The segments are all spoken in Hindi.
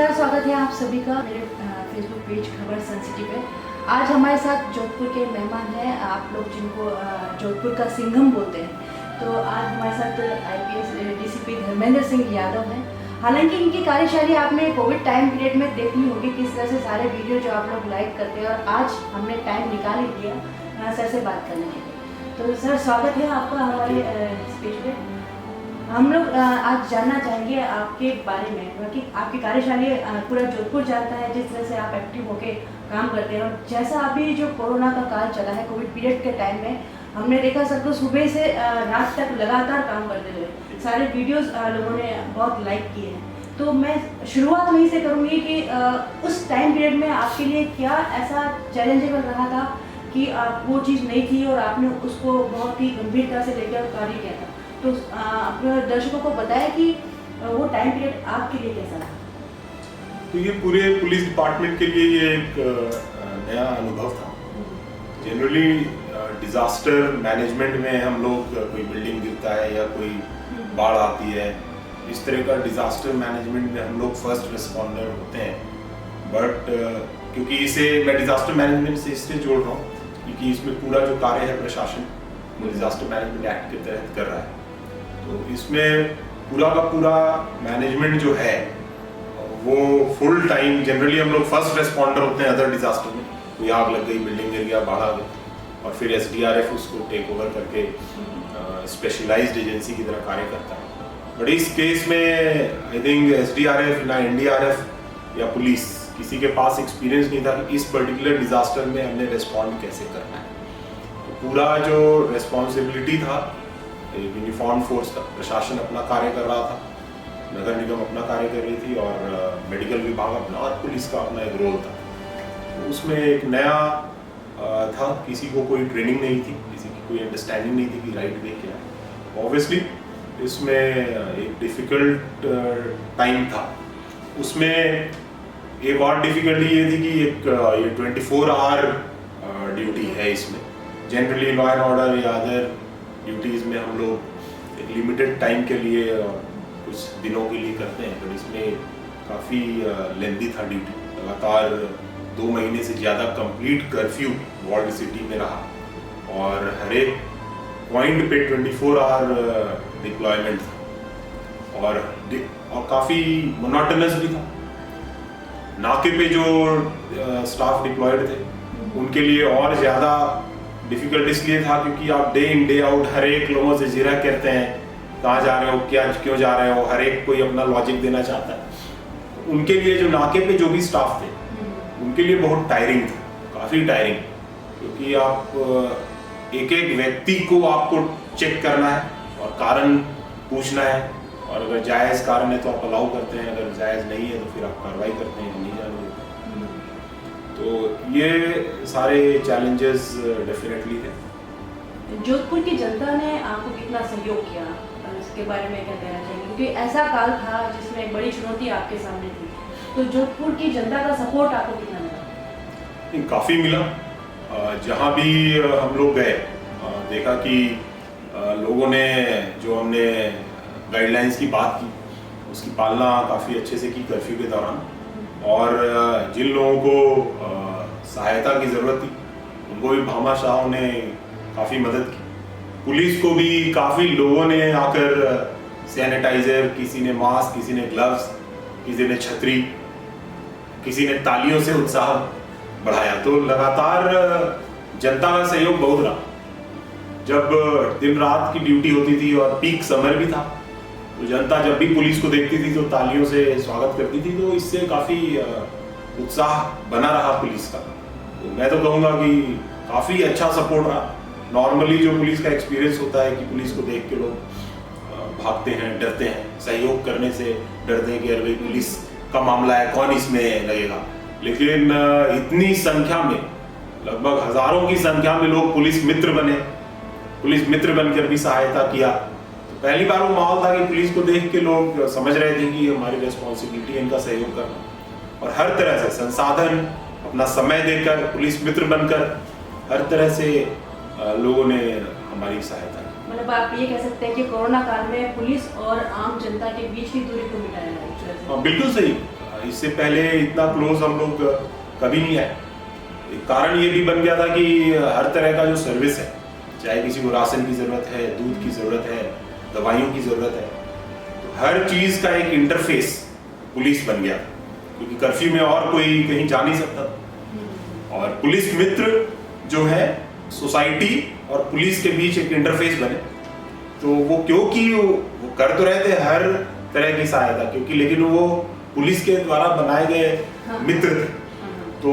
नमस्कार, स्वागत है आप सभी का मेरे फेसबुक पेज खबर सन सिटी पे। आज हमारे साथ जोधपुर के मेहमान हैं, आप लोग जिनको जोधपुर का सिंघम बोलते हैं। तो आज हमारे साथ IPS DCP धर्मेंद्र सिंह यादव हैं। हालांकि इनकी कार्यशैली आपने कोविड टाइम पीरियड में देखनी होगी, किस तरह से सारे वीडियो जो आप लोग लाइक करते हैं, और आज हमने टाइम निकाल ही लिया सर से बात करने के लिए। तो सर, स्वागत है आपका हमारे स्पेज पे। हम लोग आज जानना चाहेंगे आपके बारे में कि आपकी कार्यशैली पूरा जोधपुर जानता है, जिस तरह से आप एक्टिव होके काम करते हैं। और जैसा अभी जो कोरोना का काल चला है, कोविड पीरियड के टाइम में हमने देखा सबको सुबह से रात तक लगातार काम करते हुए सारे वीडियोस लोगों ने बहुत लाइक किए हैं। तो मैं शुरुआत वहीं से करूँगी कि उस टाइम पीरियड में आपके लिए क्या ऐसा चैलेंजेबल रहा था कि वो चीज़ नहीं थी और आपने उसको बहुत ही गंभीरता से लेकर कार्य किया था। तो अपने दर्शकों को बताया कि वो टाइम पीरियड आपके लिए कैसा रहा। तो ये पूरे पुलिस डिपार्टमेंट के लिए ये एक नया अनुभव था। जनरली डिजास्टर मैनेजमेंट में हम लोग, कोई बिल्डिंग गिरता है या कोई बाढ़ आती है, इस तरह का डिजास्टर मैनेजमेंट में हम लोग फर्स्ट रिस्पॉन्डर होते हैं। बट क्योंकि इसे मैं डिजास्टर मैनेजमेंट से इससे जोड़ रहा हूँ क्योंकि इसमें पूरा जो कार्य है प्रशासन वो डिजास्टर मैनेजमेंट एक्ट के तहत कर रहा है। तो इसमें पूरा का पूरा मैनेजमेंट जो है वो फुल टाइम, जनरली हम लोग फर्स्ट रिस्पॉन्डर होते हैं अदर डिजास्टर में। कोई आग लग गई, बिल्डिंग गिर गया, बाढ़ आ गई, और फिर SDRF उसको टेक ओवर करके स्पेशलाइज्ड एजेंसी की तरह कार्य करता है। बट इस केस में आई थिंक SDRF ना NDRF या पुलिस किसी के पास एक्सपीरियंस नहीं था कि इस पर्टिकुलर डिजास्टर में हमने रिस्पॉन्ड कैसे करना है। तो पूरा जो रिस्पॉन्सिबिलिटी था, यूनिफॉर्म फोर्स का प्रशासन अपना कार्य कर रहा था, नगर निगम अपना कार्य कर रही थी, और मेडिकल विभाग अपना, और पुलिस का अपना एक रोल था। तो उसमें एक नया था, किसी को कोई ट्रेनिंग नहीं थी, किसी की कोई अंडरस्टैंडिंग नहीं थी कि राइट वे क्या है। ऑब्वियसली इसमें एक डिफ़िकल्ट टाइम था। उसमें एक और डिफ़िकल्टी ये थी कि ये 24 आवर ड्यूटी है। इसमें जनरली लॉ एंड ऑर्डर या अदर ड्यूटीज़ में हम लोग एक लिमिटेड टाइम के लिए और कुछ दिनों के लिए करते हैं, बट इसमें काफ़ी लेंदी था ड्यूटी। लगातार 2 महीने से ज़्यादा कंप्लीट कर्फ्यू वॉल्ड सिटी में रहा, और हर एक पॉइंट पे 24 आवर डिप्लॉयमेंट था, और काफ़ी मोनोटोनस भी था। नाके पे जो स्टाफ डिप्लॉयड थे उनके लिए और ज़्यादा डिफिकल्ट इसलिए था क्योंकि आप डे इन डे आउट हर एक लोगों से जिरा करते हैं, कहाँ जा रहे हो, क्या क्यों जा रहे हो, हर एक कोई अपना लॉजिक देना चाहता है। उनके लिए जो नाके पे जो भी स्टाफ थे उनके लिए बहुत टायरिंग था, काफ़ी टायरिंग, क्योंकि आप एक एक व्यक्ति को आपको चेक करना है और कारण पूछना है, और अगर जायज़ कारण है तो आप अलाउ करते हैं, अगर जायज़ नहीं है तो फिर आप कार्रवाई करते हैं, नहीं जाने देते। तो ये सारे चैलेंजेस डेफिनेटली थे। जोधपुर की जनता ने आपको कितना सहयोग किया, इसके बारे में क्या कहना चाहिए, क्योंकि ऐसा काल था जिसमें एक बड़ी चुनौती आपके सामने थी। तो जोधपुर की जनता का सपोर्ट आपको कितना मिला? काफ़ी मिला। जहाँ भी हम लोग गए देखा कि लोगों ने, जो हमने गाइडलाइंस की बात की उसकी पालना काफ़ी अच्छे से की कर्फ्यू के दौरान, और जिन लोगों को सहायता की ज़रूरत थी उनको भी भामाशाहों ने काफ़ी मदद की। पुलिस को भी काफ़ी लोगों ने आकर सैनिटाइज़र, किसी ने मास्क, किसी ने ग्लव्स, किसी ने छतरी, किसी ने तालियों से उत्साह बढ़ाया। तो लगातार जनता का सहयोग बहुत रहा। जब दिन रात की ड्यूटी होती थी और पीक समर भी था, तो जनता जब भी पुलिस को देखती थी तो तालियों से स्वागत करती थी। तो इससे काफ़ी उत्साह बना रहा पुलिस का। तो मैं तो कहूँगा कि काफ़ी अच्छा सपोर्ट रहा। नॉर्मली जो पुलिस का एक्सपीरियंस होता है कि पुलिस को देख के लोग भागते हैं, डरते हैं, सहयोग करने से डरते हैं कि अरे भाई पुलिस का मामला है, कौन इसमें लगेगा। लेकिन इतनी संख्या में, लगभग हज़ारों की संख्या में लोग पुलिस मित्र बने, पुलिस मित्र बनकर भी सहायता किया। पहली बार वो माहौल था कि पुलिस को देख के लोग समझ रहे थे कि हमारी रिस्पॉन्सिबिलिटी है इनका सहयोग करना, और हर तरह से संसाधन, अपना समय देकर, पुलिस मित्र बनकर हर तरह से लोगों ने हमारी सहायता की। मतलब आप ये कह सकते हैं कि कोरोना काल में पुलिस और आम जनता के बीच की दूरी को मिटाया है। बिल्कुल सही। इससे पहले इतना क्लोज हम लोग कभी नहीं आए। एक कारण ये भी बन गया था कि हर तरह का जो सर्विस है, चाहे किसी को राशन की ज़रूरत है, दूध की ज़रूरत है, दवाइयों की ज़रूरत है, तो हर चीज़ का एक इंटरफेस पुलिस बन गया, क्योंकि कर्फ्यू में और कोई कहीं जा नहीं सकता। और पुलिस मित्र जो है सोसाइटी और पुलिस के बीच एक इंटरफेस बने, तो वो क्योंकि वो कर तो रहे थे हर तरह की सहायता, क्योंकि लेकिन वो पुलिस के द्वारा बनाए गए मित्र थे, तो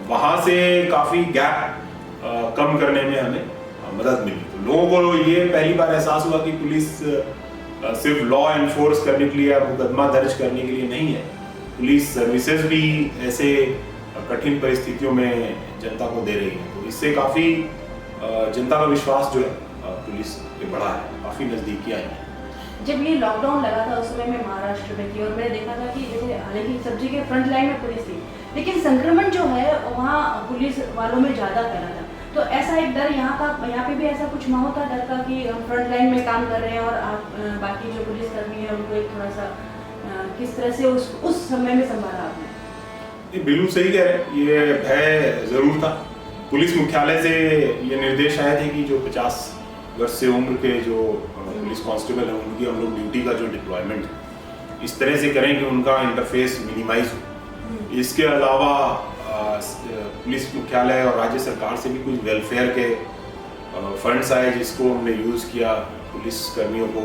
वहाँ से काफ़ी गैप कम करने में हमें मदद मिली। तो लोगों को ये पहली बार एहसास हुआ कि पुलिस सिर्फ लॉ एनफोर्स करने के लिए या मुकदमा दर्ज करने के लिए नहीं है, पुलिस सर्विसेज भी ऐसे कठिन परिस्थितियों में जनता को दे रही है। तो इससे काफ़ी जनता का विश्वास जो है पुलिस पे बढ़ा है, काफ़ी नज़दीकी आई है। जब ये लॉकडाउन लगा था उस समय मैं महाराष्ट्र में थी और मैंने देखा था कि जैसे हालांकि सब जगह फ्रंट लाइन में पुलिस थी, लेकिन संक्रमण जो है वहाँ पुलिस वालों में ज़्यादा फैला था। तो ऐसा एक डर यहाँ पे भी ऐसा कुछ माहौल था डर का कि हम फ्रंट लाइन में काम कर रहे हैं और आप बाकी जो पुलिसकर्मी है उनको एक थोड़ा सा किस तरह से उस समय में संभाला आपने? ये बिल्कुल सही कह रहे हैं, ये भय जरूर था। पुलिस मुख्यालय से ये निर्देश आए थे कि जो 50 वर्ष से उम्र के जो पुलिस कांस्टेबल हैं उनकी हम लोग ड्यूटी का जो डिप्लॉयमेंट है इस तरह से करें कि उनका इंटरफेस मिनिमाइज हो। इसके अलावा पुलिस मुख्यालय और राज्य सरकार से भी कुछ वेलफेयर के फंड्स आए, जिसको हमने यूज़ किया। पुलिस कर्मियों को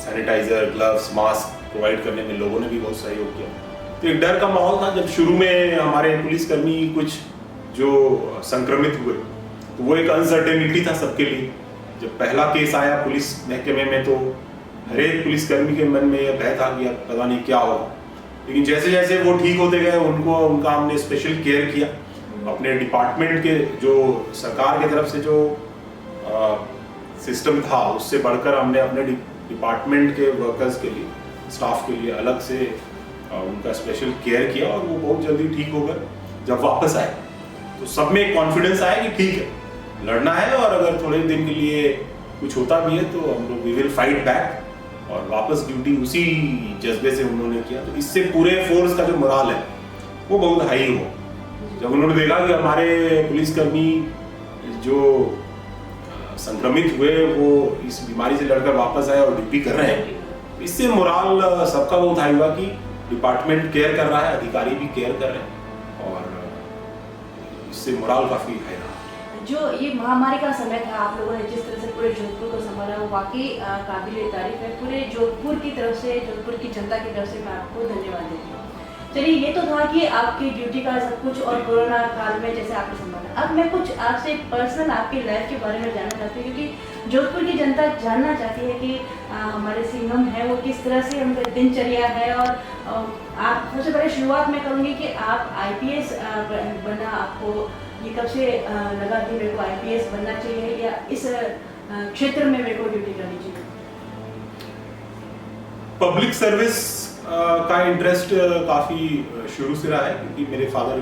सैनिटाइज़र, ग्लव्स, मास्क प्रोवाइड करने में लोगों ने भी बहुत सहयोग किया। तो एक डर का माहौल था जब शुरू में हमारे पुलिसकर्मी कुछ जो संक्रमित हुए, तो वो एक अनसर्टेनिटी था सबके लिए। जब पहला केस आया पुलिस महकमे में तो हर एक पुलिसकर्मी के मन में यह भय था कि अब पता नहीं क्या होगा, लेकिन जैसे जैसे वो ठीक होते गए उनका हमने स्पेशल केयर किया। अपने डिपार्टमेंट के जो सरकार की तरफ से जो सिस्टम था उससे बढ़कर हमने अपने डिपार्टमेंट के वर्कर्स के लिए, स्टाफ के लिए अलग से उनका स्पेशल केयर किया और वो बहुत जल्दी ठीक होकर जब वापस आए तो सब में एक कॉन्फिडेंस आया कि ठीक है, लड़ना है और अगर थोड़े दिन के लिए कुछ होता भी है तो हम लोग वी विल फाइट बैक, और वापस ड्यूटी उसी जज्बे से उन्होंने किया। तो इससे पूरे फोर्स का जो मोराल है वो बहुत हाई हो। जब उन्होंने देखा कि हमारे पुलिसकर्मी जो संक्रमित हुए वो इस बीमारी से लड़कर वापस आए और ड्यूटी कर रहे हैं, इससे मोराल सबका बहुत हाई हुआ कि डिपार्टमेंट केयर कर रहा है, अधिकारी भी केयर कर रहे हैं, और इससे मोराल काफ़ी हाई रहा। जो ये महामारी का समय था, आप लोगों ने जिस तरह से पूरे जोधपुर को संभाला वो वाकई काबिल तारीफ है। पूरे जोधपुर की तरफ से, जोधपुर की जनता की तरफ से मैं आपको धन्यवाद देती हूँ। चलिए, ये तो था कि आपकी ड्यूटी का सब कुछ और कोरोना काल में जैसे आपने संभाला। अब मैं कुछ आपसे पर्सनल आपकी लाइफ के बारे में जानना चाहती हूँ, क्योंकि जोधपुर की जनता जानना चाहती है कि हमारे सिंघम है वो किस तरह से उनका दिनचर्या है। और आप सबसे पहले शुरुआत में करूँगी कि आप IPS बनना, आपको ये कब से लगा कि मेरे को IPS बनना चाहिए या इस क्षेत्र में मेरे को ड्यूटी करनी चाहिए? पब्लिक सर्विस का इंटरेस्ट काफ़ी शुरू से रहा है, क्योंकि मेरे फादर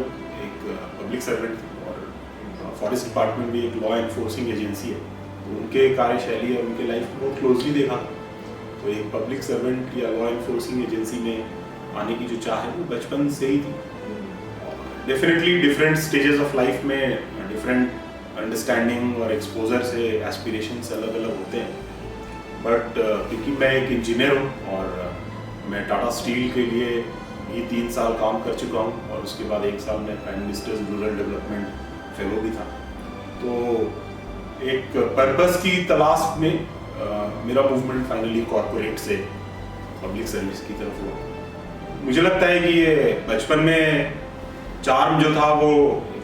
एक पब्लिक सर्वेंट थे और फॉरेस्ट डिपार्टमेंट भी एक लॉ एनफोर्सिंग एजेंसी है, तो उनके कार्यशैली और उनके लाइफ को बहुत क्लोजली देखा। तो एक पब्लिक सर्वेंट या लॉ एनफोर्सिंग एजेंसी में आने की जो चाह है वो बचपन से ही थी। Definitely different stages of life में डिफरेंट अंडरस्टैंडिंग और एक्सपोजर से एस्पिरेशंस अलग अलग होते हैं, बट क्योंकि मैं एक इंजीनियर हूँ और मैं टाटा स्टील के लिए भी 3 साल काम कर चुका हूँ और उसके बाद 1 साल मैं prime ministers rural development fellow भी था, तो एक पर्पस की तलाश में मेरा मूवमेंट फाइनली कॉरपोरेट से पब्लिक सर्विस की तरफ हुआ। मुझे लगता है कि ये बचपन में चार्म जो था वो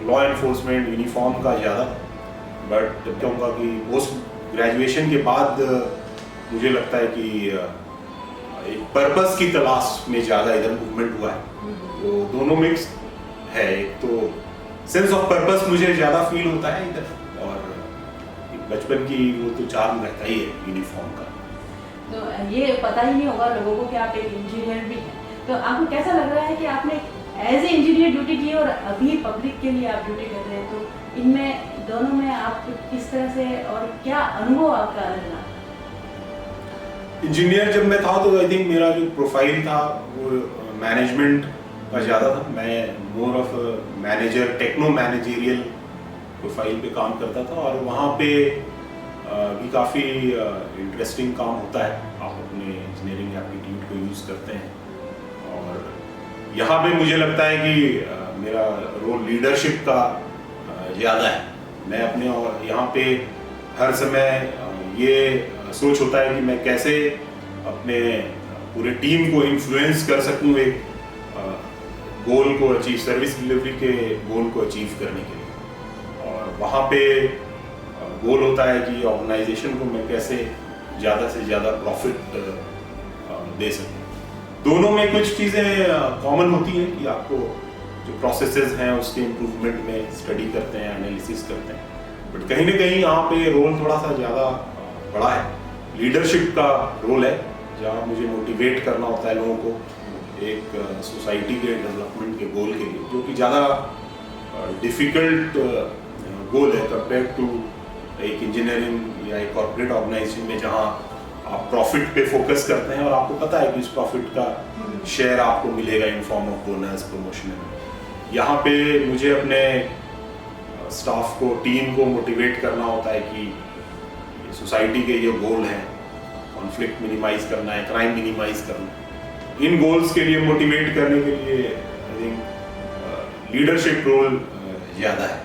लॉ एनफोर्समेंट यूनिफॉर्म का ज़्यादा, बट कहूँगा कि पोस्ट ग्रेजुएशन के बाद मुझे लगता है कि एक पर्पस की तलाश में ज़्यादा इधर मूवमेंट हुआ है। तो दोनों मिक्स है, एक तो सेंस ऑफ पर्पस मुझे ज़्यादा फील होता है इधर, और बचपन की वो तो चार्म रहता ही है यूनिफॉर्म का। तो ये पता ही नहीं होगा लोगों को कि आप एक इंजीनियर भी हैं, तो आपको कैसा लग रहा है कि आपने एज ए इंजीनियर ड्यूटी की और अभी पब्लिक के लिए आप ड्यूटी कर रहे हैं, तो इनमें दोनों में आप किस तरह से और क्या अनुभव आपका रहा? इंजीनियर जब मैं था तो आई थिंक मेरा जो प्रोफाइल था वो मैनेजमेंट का ज़्यादा था। मैं more of manager, techno managerial profile पे काम करता था और वहाँ पे भी काफ़ी इंटरेस्टिंग काम होता है। आप अपने इंजीनियरिंग एप्टीट्यूड को यूज़ करते हैं और यहाँ पे मुझे लगता है कि मेरा रोल लीडरशिप का ज़्यादा है। मैं अपने यहाँ पे हर समय ये सोच होता है कि मैं कैसे अपने पूरे टीम को इन्फ्लुएंस कर सकूं एक गोल को अचीव, सर्विस डिलीवरी के गोल को अचीव करने के लिए। और वहाँ पे गोल होता है कि ऑर्गेनाइजेशन को मैं कैसे ज़्यादा से ज़्यादा प्रॉफिट दे सकूं। दोनों में कुछ चीज़ें कॉमन होती हैं कि आपको जो प्रोसेसेस हैं उसके इम्प्रूवमेंट में स्टडी करते हैं, एनालिसिस करते हैं, बट कहीं ना कहीं यहाँ पे रोल थोड़ा सा ज़्यादा बड़ा है। लीडरशिप का रोल है जहाँ मुझे मोटिवेट करना होता है लोगों को एक सोसाइटी के डेवलपमेंट के गोल के लिए, जो कि ज़्यादा डिफ़िकल्ट गोल है कंपेयर टू एक इंजीनियरिंग या एक कॉर्पोरेट ऑर्गेनाइजेशन में जहाँ आप प्रॉफिट पे फोकस करते हैं और आपको पता है कि इस प्रॉफिट का शेयर आपको मिलेगा in form of bonus, promotion. यहाँ पे मुझे अपने स्टाफ को, टीम को मोटिवेट करना होता है कि सोसाइटी के ये गोल हैं, कॉन्फ्लिक्ट मिनिमाइज करना है, क्राइम मिनिमाइज करना है। इन गोल्स के लिए मोटिवेट करने के लिए आई थिंक लीडरशिप रोल ज़्यादा है,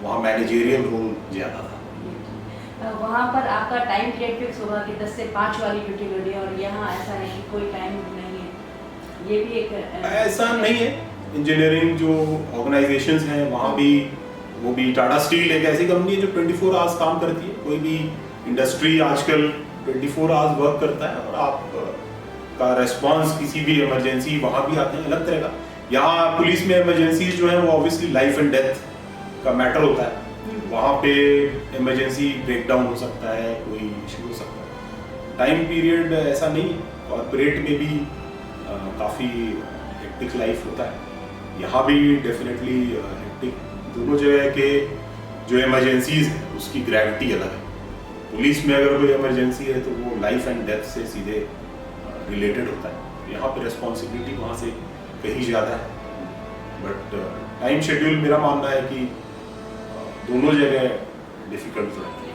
वहाँ मैनेजरियल रोल ज़्यादा था। वहाँ पर आपका टाइम पीरियड फिक्स होगा कि 10 से 5 वाली ड्यूटी कर दिया, और यहाँ ऐसा है कि कोई टाइम नहीं है। ये भी एक ऐसा नहीं है। इंजीनियरिंग जो ऑर्गेनाइजेशंस हैं वहाँ भी, वो भी टाटा स्टील एक ऐसी कंपनी है जो 24 आवर्स काम करती है। कोई भी इंडस्ट्री आजकल 24 आवर्स वर्क करता है और आप का रेस्पॉन्स किसी भी इमरजेंसी वहाँ भी आते हैं अलग तरह का। यहाँ पुलिस में इमरजेंसीज जो है वो ऑब्वियसली लाइफ एंड डेथ का मैटर होता है। वहाँ पे इमरजेंसी ब्रेकडाउन हो सकता है, कोई इशू हो सकता है। टाइम पीरियड ऐसा नहीं है। कॉर्पोरेट में भी काफ़ी हेक्टिक लाइफ होता है, यहाँ भी डेफिनेटली हेक्टिक। दोनों जगह के जो इमरजेंसीज हैं उसकी ग्रेविटी अलग है। पुलिस में अगर कोई इमरजेंसी है तो वो लाइफ एंड डेथ से सीधे रिलेटेड होता है। यहाँ पे रिस्पॉन्सिबिलिटी वहाँ से कहीं ज़्यादा है, बट टाइम शेड्यूल मेरा मानना है कि दोनों जगह डिफिकल्ट रहती है।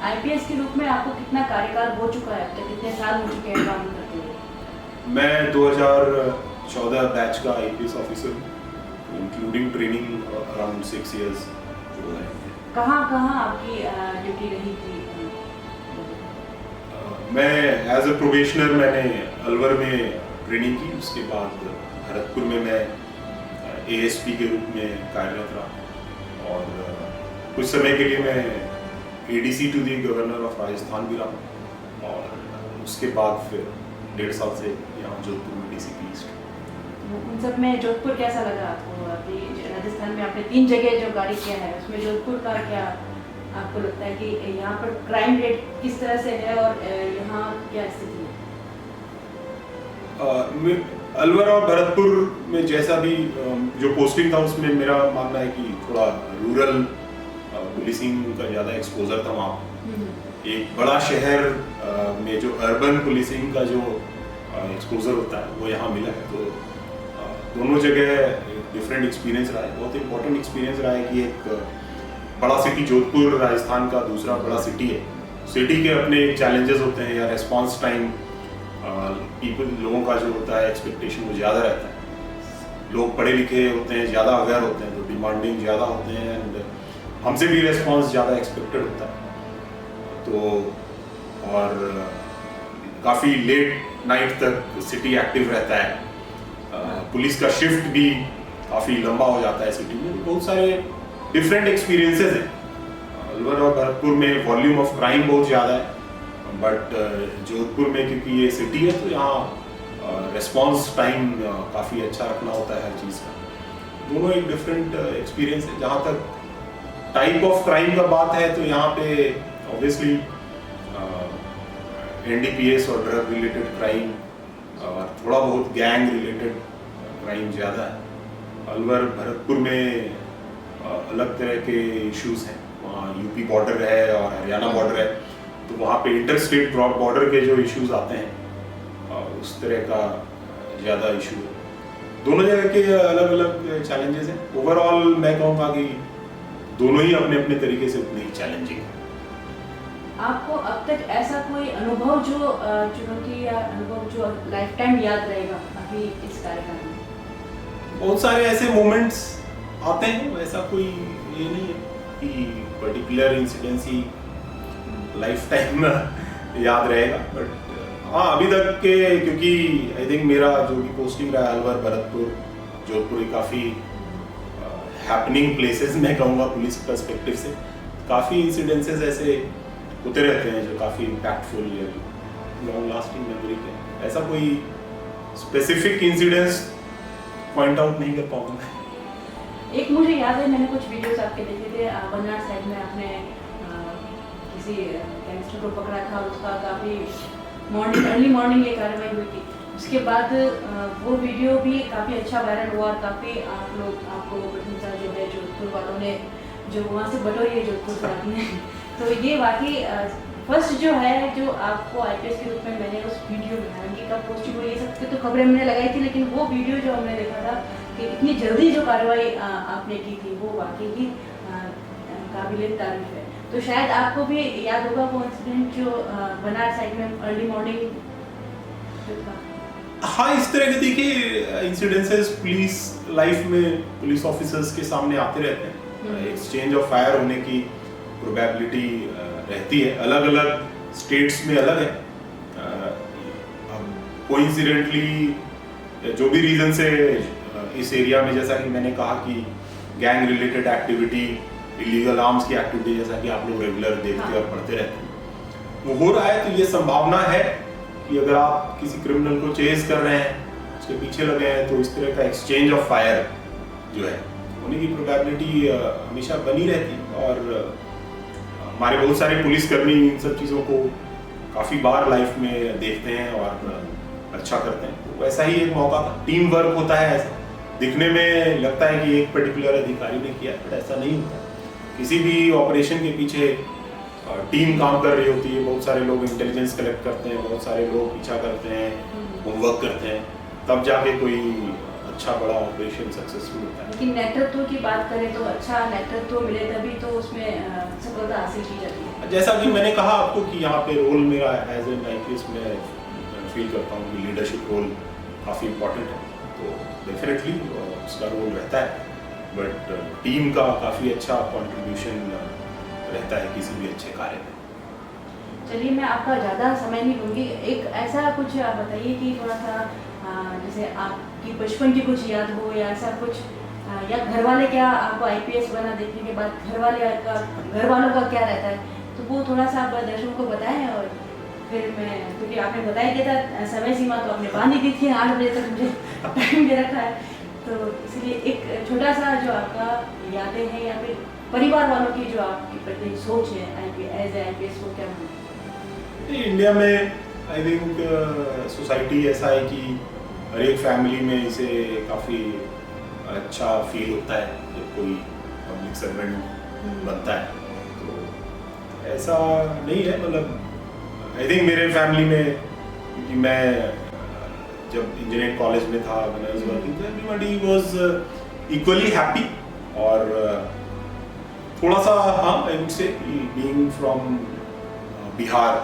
आईपीएस के रूप में आपको कितना कार्यकाल हो चुका है अब तक, कितने साल हो चुके हैं काम करते हुए? मैं 2014 बैच का IPS officer, including training around 6 years जो है। कहाँ आपकी ड्यूटी रही थी? मैं एज अ प्रोबेशनर मैंने अलवर में ट्रेनिंग की, उसके बाद भरतपुर में मैं एएसपी के रूप में कार्यरत रहा और कुछ समय के लिए मैं ADC to the governor of Rajasthan भी रहा और उसके बाद फिर 1.5 साल से यहाँ जोधपुर में डीसीपी ईस्ट। उन सब में जोधपुर कैसा लगा आपको? अभी राजस्थान में आपने 3 जगह जो गाड़ी किया है उसमें जोधपुर का क्या आपको लगता है कि यहाँ पर क्राइम रेट किस तरह से है और यहाँ क्या स्थिति है? अलवर और भरतपुर में जैसा भी जो पोस्टिंग था उसमें मेरा मानना है कि थोड़ा रूरल पुलिसिंग का ज़्यादा एक्सपोजर था वहाँ। एक बड़ा शहर में जो अर्बन पुलिसिंग का जो एक्सपोजर होता है वो यहाँ मिला है। तो दोनों जगह डिफरेंट एक्सपीरियंस रहा है। बहुत इंपॉर्टेंट एक्सपीरियंस रहा है कि एक बड़ा सिटी जोधपुर राजस्थान का दूसरा बड़ा सिटी है, सिटी के अपने चैलेंजेस होते हैं या रेस्पॉन्स टाइम लोगों का जो होता है एक्सपेक्टेशन वो ज़्यादा रहता है। लोग पढ़े लिखे होते हैं, ज़्यादा अवेयर होते हैं, तो डिमांडिंग ज़्यादा होते हैं एंड हमसे भी रेस्पॉन्स ज़्यादा एक्सपेक्टेड होता है। तो और काफ़ी लेट नाइट तक सिटी एक्टिव रहता है। पुलिस का शिफ्ट भी काफ़ी लंबा हो जाता है सिटी में। बहुत सारे डिफरेंट एक्सपीरियंसेस हैं। अलवर और भरतपुर में वॉल्यूम ऑफ क्राइम बहुत ज़्यादा है, बट जोधपुर में क्योंकि ये सिटी है तो यहाँ रिस्पॉन्स टाइम काफ़ी अच्छा रखना होता है हर चीज़ का। दोनों एक डिफरेंट एक्सपीरियंस है। जहाँ तक टाइप ऑफ क्राइम का बात है तो यहाँ पे ऑब्वियसली एनडीपीएस और ड्रग रिलेटेड क्राइम और थोड़ा बहुत गैंग रिलेटेड क्राइम ज़्यादा है। अलवर भरतपुर में अलग तरह के इश्यूज हैं। वहाँ यूपी बॉर्डर है और हरियाणा बॉर्डर है, तो वहाँ पे इंटर स्टेट बॉर्डर के जो इश्यूज आते हैं उस तरह का ज़्यादा इशू है। दोनों जगह के अलग अलग चैलेंजेस हैं। ओवरऑल मैं कहूँगा कि दोनों ही अपने अपने तरीके से उतने ही चैलेंजिंग है। आपको अब तक ऐसा कोई अनुभव जो चुनौती या अनुभव जो लाइफ टाइम याद रहेगा अभी इस कार्यक्रम में? बहुत सारे ऐसे मोमेंट्स आते हैं, ऐसा कोई ये नहीं है कि पर्टिकुलर इंसिडेंस ही लाइफ टाइम याद रहेगा। बट हाँ, अभी तक के, क्योंकि आई थिंक मेरा जो भी पोस्टिंग रहा है अलवर, भरतपुर, जोधपुर, काफ़ी हैपनिंग प्लेसेस मैं कहूँगा पुलिस पर्सपेक्टिव से। काफ़ी इंसिडेंसेस ऐसे होते रहते हैं जो काफ़ी इम्पैक्टफुल या लॉन्ग लास्टिंग मेमोरी के। ऐसा कोई स्पेसिफिक इंसिडेंस पॉइंट आउट नहीं कर पाऊंगा। एक मुझे याद है, मैंने कुछ वीडियोस आपके देखे थे, वनाड साइड में आपने किसी गैंगस्टर को पकड़ा था और उसका काफ़ी अर्ली मॉर्निंग ये कार्रवाई हुई थी। उसके बाद वो वीडियो भी काफ़ी अच्छा वायरल हुआ और काफ़ी आपको प्रशंसा जो है जोधपुर वालों ने जो वहाँ से बटोरी है जोधपुर से आपने तो ये वाकई फर्स्ट जो है जो आपको आईपीएस के रूप में मैंने उस वीडियो में, हालांकि कब पोस्टिंग हुई ये सब की तो खबरें हमने लगाई थी, लेकिन वो वीडियो जो हमने देखा था कि इतनी जल्दी जो कार्रवाई आपने की थी वो वाकई ही काबिले तारीफ है। तो शायद आपको भी याद होगा वो इंसिडेंट जो बनारस साइड में अर्ली मॉर्निंग जो था। हाँ, इस तरह के देखिए इंसिडेंसेस पुलिस लाइफ में पुलिस ऑफिसर्स के सामने आते रहते हैं। एक्सचेंज ऑफ फायर होने की प्रोबेबिलिटी रहती है, अलग अलग स्टेट्स में अलग है। कोइंसिडेंटली जो भी रीजन से इस एरिया में, जैसा कि मैंने कहा कि gang related activity, illegal arms की एक्टिविटी, जैसा कि आप लोग रेगुलर देखते और पढ़ते रहते हैं, वो हो रहा है, तो ये संभावना है कि अगर आप किसी क्रिमिनल को चेज कर रहे हैं, उसके पीछे लगे हैं, तो इस तरह का एक्सचेंज ऑफ फायर जो है होने की प्रोबेबिलिटी हमेशा बनी रहती है। और हमारे बहुत सारे पुलिसकर्मी इन सब चीज़ों को काफ़ी बार लाइफ में देखते हैं और अच्छा करते हैं। तो वैसा ही एक मौका था, टीम वर्क होता है। ऐसा दिखने में लगता है कि एक पर्टिकुलर अधिकारी ने किया, बट ऐसा नहीं होता। किसी भी ऑपरेशन के पीछे टीम काम कर रही होती है, बहुत सारे लोग इंटेलिजेंस कलेक्ट करते हैं, बहुत सारे लोग पीछा करते हैं, होमवर्क करते हैं, तब जाके कोई अच्छा बड़ा ऑपरेशन सक्सेसफुल होता है। लेकिन नेतृत्व की बात करें तो अच्छा नेतृत्व मिले तभी तो उसमें सफलता हासिल की जाती है। जैसा कि मैंने कहा आपको कि यहाँ पे रोल मेरा एज एन आईपीएस में फील करता हूँ कि लीडरशिप रोल काफ़ी इम्पोर्टेंट है, तो डेफिनेटली उसका रोल रहता है। बट टीम का काफ़ी अच्छा कंट्रीब्यूशन रहता है किसी भी अच्छे कार्य में। चलिए, मैं आपका ज़्यादा समय नहीं लूँगी, एक ऐसा कुछ आप बताइए कि थोड़ा सा जैसे आपकी बचपन की कुछ याद हो या ऐसा कुछ, या घर वाले क्या आपको आईपीएस बना देखने के बाद घर वालों का क्या रहता है, तो वो थोड़ा सा आप दर्शकों को बताएं। और फिर मैं, क्योंकि आपने बता ही दिया था समय सीमा तो आपने बांध ही दी थी, 8 बजे तक मुझे टाइम दे रखा है, तो इसलिए एक छोटा सा जो आपका यादें हैं या फिर परिवार वालों की जो आपकी प्रति सोच है एज आईपीएस, वो क्या है? इंडिया में आई थिंक सोसाइटी ऐसा है कि हर एक फैमिली में इसे काफ़ी अच्छा फील होता है जब कोई पब्लिक सर्वेंट बनता है। तो ऐसा नहीं है, मतलब आई थिंक मेरे फैमिली में, क्योंकि मैं जब इंजीनियरिंग कॉलेज में था, when I was working, everybody was equally happy। और थोड़ा सा हाँ, I would say being from Bihar,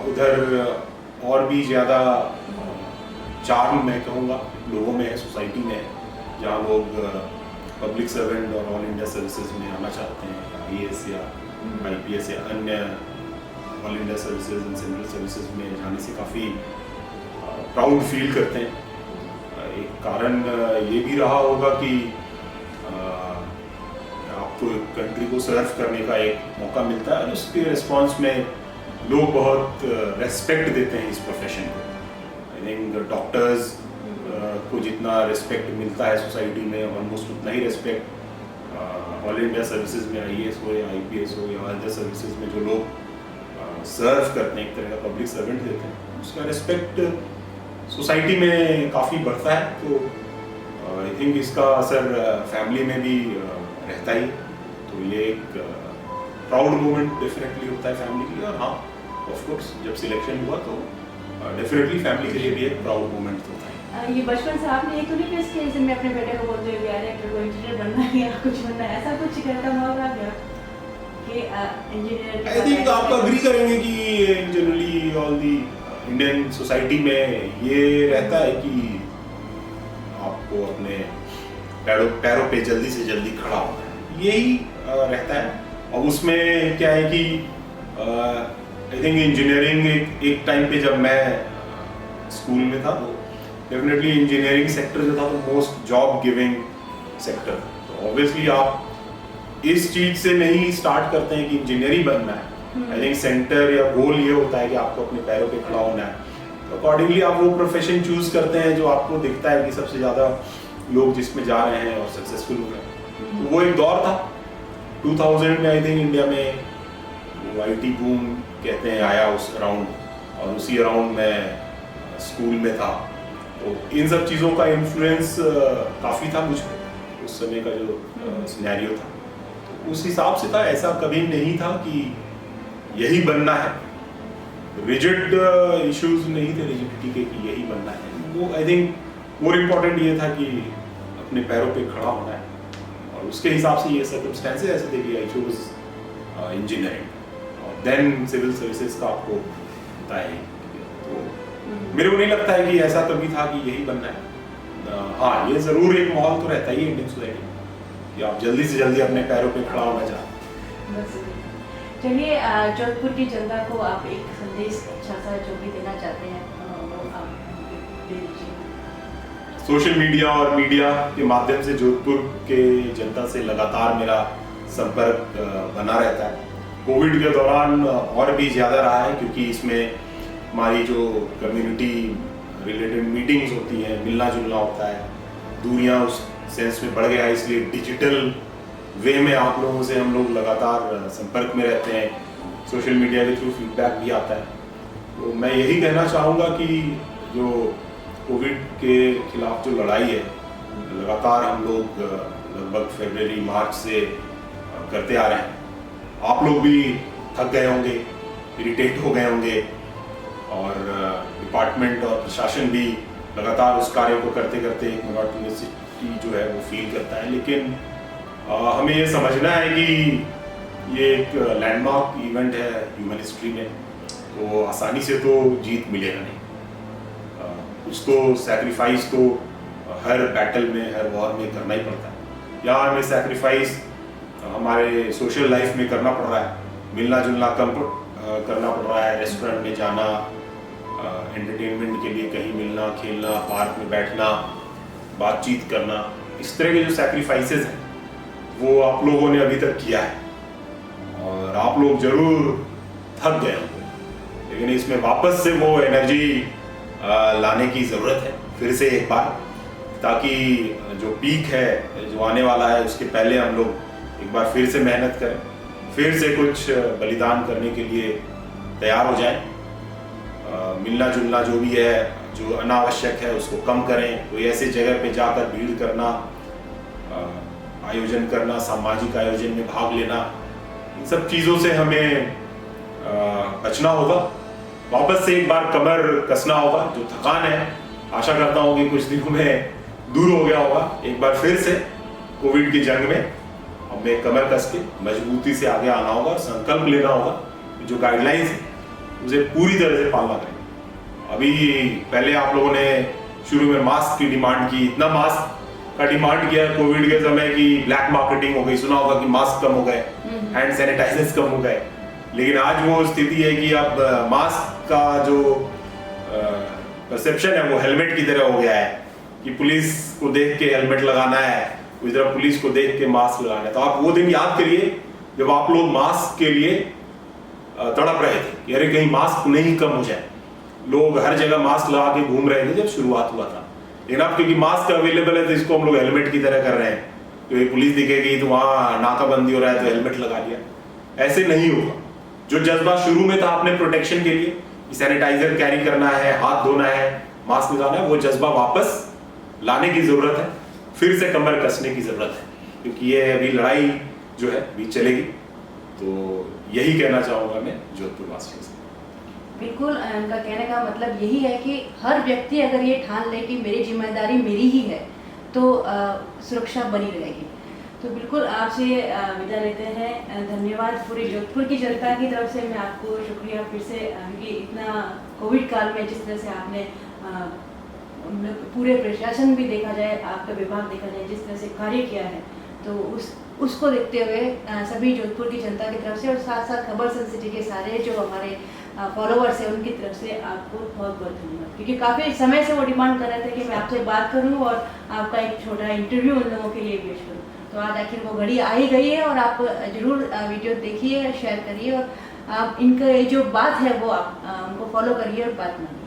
उधर और भी ज़्यादा चार्म मैं कहूँगा लोगों में है, सोसाइटी में है, जहाँ लोग पब्लिक सर्वेंट और ऑल इंडिया सर्विसेज में आना चाहते हैं, आईएएस या आईपीएस या अन्य all India services and central services में जाने से काफ़ी प्राउड फील करते हैं। एक कारण ये भी रहा होगा कि आपको कंट्री को सर्व करने का एक मौका मिलता है और उसके रिस्पॉन्स में लोग बहुत रेस्पेक्ट देते हैं इस प्रोफेशन को। आई थिंक डॉक्टर्स को जितना रिस्पेक्ट मिलता है सोसाइटी में, ऑलमोस्ट उतना ही रिस्पेक्ट ऑल इंडिया सर्विसेज में, आईएएस हो या आईपीएस हो या अदर सर्विसेज में जो लोग सर्व करते हैं, एक तरह का पब्लिक सर्वेंट देते हैं, उसका रिस्पेक्ट सोसाइटी में काफ़ी बढ़ता है। तो आई थिंक इसका असर फैमिली में भी रहता ही। तो ये एक प्राउड मोमेंट डेफिनेटली होता है फैमिली के लिए। और हाँ, ऑफ कोर्स जब सिलेक्शन हुआ तो डेफिनेटली फैमिली के लिए भी एक प्राउड मोमेंट तो था। ये बचपन से आपने ये तो नहीं फेस किया जैसे मैं अपने बेटे को बोलते हुए यार एक्टर को इंजीनियर बनना है या कुछ बनना है, ऐसा कुछ करता हुआ आ गया कि इंजीनियर? आई थिंक आप अग्री करेंगे कि generally all the Indian society में ये रहता है कि आपको अपने पैरों पे जल्दी से जल्दी खड़ा होना है, यही रहता है। और उसमें क्या है कि आई थिंक इंजीनियरिंग एक टाइम पे जब मैं स्कूल में था तो डेफिनेटली इंजीनियरिंग सेक्टर जो था तो मोस्ट जॉब गिविंग सेक्टर। तो ऑब्वियसली आप इस चीज से नहीं स्टार्ट करते हैं कि इंजीनियर ही बनना है। आई थिंक सेंटर या गोल ये होता है कि आपको अपने पैरों पे खड़ा होना है, तो अकॉर्डिंगली आप वो प्रोफेशन चूज करते हैं जो आपको दिखता है कि सबसे ज़्यादा लोग जिसमें जा रहे हैं और सक्सेसफुल हो रहे हैं। तो वो एक दौर था 2000 में, आई थिंक इंडिया में वो IT बूम कहते हैं आया उस अराउंड, और उसी अराउंड मैं स्कूल में था। तो इन सब चीज़ों का इन्फ्लुएंस काफ़ी था मुझ पर उस समय का जो सिनेरियो था, तो उस हिसाब से था। ऐसा कभी नहीं था कि यही बनना है, रिजिड इश्यूज नहीं थे रिजिडिटी के कि यही बनना है। वो आई थिंक मोर इम्पोर्टेंट ये था कि अपने पैरों पे खड़ा होना है, और उसके हिसाब से ये सर्कमस्टेंसेस ऐसे थे कि आई चूज इंजीनियरिंग और देन सिविल सर्विसेज का आपको पता है। तो मेरे को नहीं लगता है कि ऐसा कभी था कि यही बनना है। हाँ, ये ज़रूर एक माहौल तो रहता ही है इंडियन सोसाइटी में कि आप जल्दी से जल्दी अपने पैरों पे खड़ा होना चाहते हैं। चलिए, जोधपुर की जनता को आप एक संदेश अच्छा सा जो भी देना चाहते हैं वो आप दे दीजिए। सोशल मीडिया और मीडिया के माध्यम से जोधपुर के जनता से लगातार मेरा संपर्क बना रहता है। कोविड के दौरान और भी ज़्यादा रहा है, क्योंकि इसमें हमारी जो कम्युनिटी रिलेटेड मीटिंग्स होती हैं, मिलना जुलना होता है, दूरियां उस सेंस में बढ़ गया है, इसलिए डिजिटल वे में आप लोगों से हम लोग लगातार संपर्क में रहते हैं। सोशल मीडिया के थ्रू फीडबैक भी आता है। तो मैं यही कहना चाहूँगा कि जो कोविड के खिलाफ जो लड़ाई है लगातार हम लोग लगभग फरवरी मार्च से करते आ रहे हैं। आप लोग भी थक गए होंगे, इरिटेट हो गए होंगे, और डिपार्टमेंट और प्रशासन भी लगातार उस कार्य को करते करते एक मोनोटोनिसिटी जो है वो फील करता है। लेकिन हमें ये समझना है कि ये एक लैंडमार्क इवेंट है ह्यूमन हिस्ट्री में, तो आसानी से तो जीत मिलेगा नहीं। कुछ तो सैक्रिफाइस तो हर बैटल में, हर वॉर में करना ही पड़ता है। यहाँ हमें सैक्रिफाइस हमारे सोशल लाइफ में करना पड़ रहा है, मिलना जुलना कम करना पड़ रहा है, रेस्टोरेंट में जाना, एंटरटेनमेंट के लिए कहीं मिलना, खेलना, पार्क में बैठना, बातचीत करना, इस तरह के जो सैक्रिफाइसेस हैं वो आप लोगों ने अभी तक किया है, और आप लोग जरूर थक गए होंगे। लेकिन इसमें वापस से वो एनर्जी लाने की ज़रूरत है फिर से एक बार, ताकि जो पीक है जो आने वाला है उसके पहले हम लोग एक बार फिर से मेहनत करें, फिर से कुछ बलिदान करने के लिए तैयार हो जाएं। मिलना जुलना जो भी है, जो अनावश्यक है, उसको कम करें। कोई ऐसे जगह पे जाकर भीड़ करना, आयोजन करना, सामाजिक आयोजन में भाग लेना, इन सब चीज़ों से हमें बचना होगा। वापस से एक बार कमर कसना होगा। जो थकान है आशा करता हूँ कि कुछ दिनों में दूर हो गया होगा। एक बार फिर से कोविड की जंग में हमें कमर कस के मजबूती से आगे आना होगा और संकल्प लेना होगा जो गाइडलाइंस है उसे पूरी तरह से पालना करें। अभी पहले आप लोगों ने शुरू में मास्क की डिमांड की, इतना मास्क का डिमांड किया कोविड के समय की ब्लैक मार्केटिंग हो गई। सुना होगा कि मास्क कम हो गए, हैंड सैनिटाइजर्स कम हो गए, लेकिन आज वो स्थिति है कि अब मास्क का जो परसेप्शन है वो हेलमेट की तरह हो गया है कि पुलिस को देख के हेलमेट लगाना है, उस तरह पुलिस को देख के मास्क लगाना है। तो आप वो दिन याद करिए जब आप लोग मास्क के लिए तड़प रहे थे कि अरे कहीं मास्क नहीं कम हो जाए। लोग हर जगह मास्क लगा के घूम रहे थे जब शुरुआत हुआ था, लेकिन अब क्योंकि मास्क अवेलेबल है तो इसको हम लोग हेलमेट की तरह कर रहे हैं। तो ये पुलिस दिखेगी तो वहाँ नाकाबंदी हो रहा है तो हेलमेट लगा लिया। ऐसे नहीं होगा। जो जज्बा शुरू में था अपने प्रोटेक्शन के लिए, सैनिटाइजर कैरी करना है, हाथ धोना है, मास्क लगाना है, वो जज्बा वापस लाने की जरूरत है। फिर से कमर कसने की जरूरत है, क्योंकि ये अभी लड़ाई जो है भी चलेगी। तो यही कहना चाहूँगा मैं जोधपुर वासियों से। बिल्कुल उनका कहने का मतलब यही है कि हर व्यक्ति अगर ये ठान ले कि मेरी जिम्मेदारी मेरी ही है तो सुरक्षा बनी रहेगी। तो बिल्कुल आपसे विदा लेते हैं। धन्यवाद पूरी जोधपुर की जनता की तरफ से, मैं आपको शुक्रिया फिर से क्योंकि इतना कोविड काल में जिस तरह से आपने पूरे प्रशासन भी देखा जाए, आपका विभाग देखा जाए, जिस तरह से कार्य किया है, तो उसको देखते हुए सभी जोधपुर की जनता की तरफ से और साथ साथ खबर सन सिटी के सारे जो हमारे फॉलोअर्स हैं उनकी तरफ से आपको बहुत बहुत धन्यवाद, क्योंकि काफ़ी समय से वो डिमांड कर रहे थे कि मैं आपसे बात करूं और आपका एक छोटा इंटरव्यू उन लोगों के लिए पेश करूं। तो आज आखिर वो घड़ी आ ही गई है और आप ज़रूर वीडियो देखिए, शेयर करिए और आप इनका ये जो बात है वो आप उनको फॉलो करिए और बात मानिए।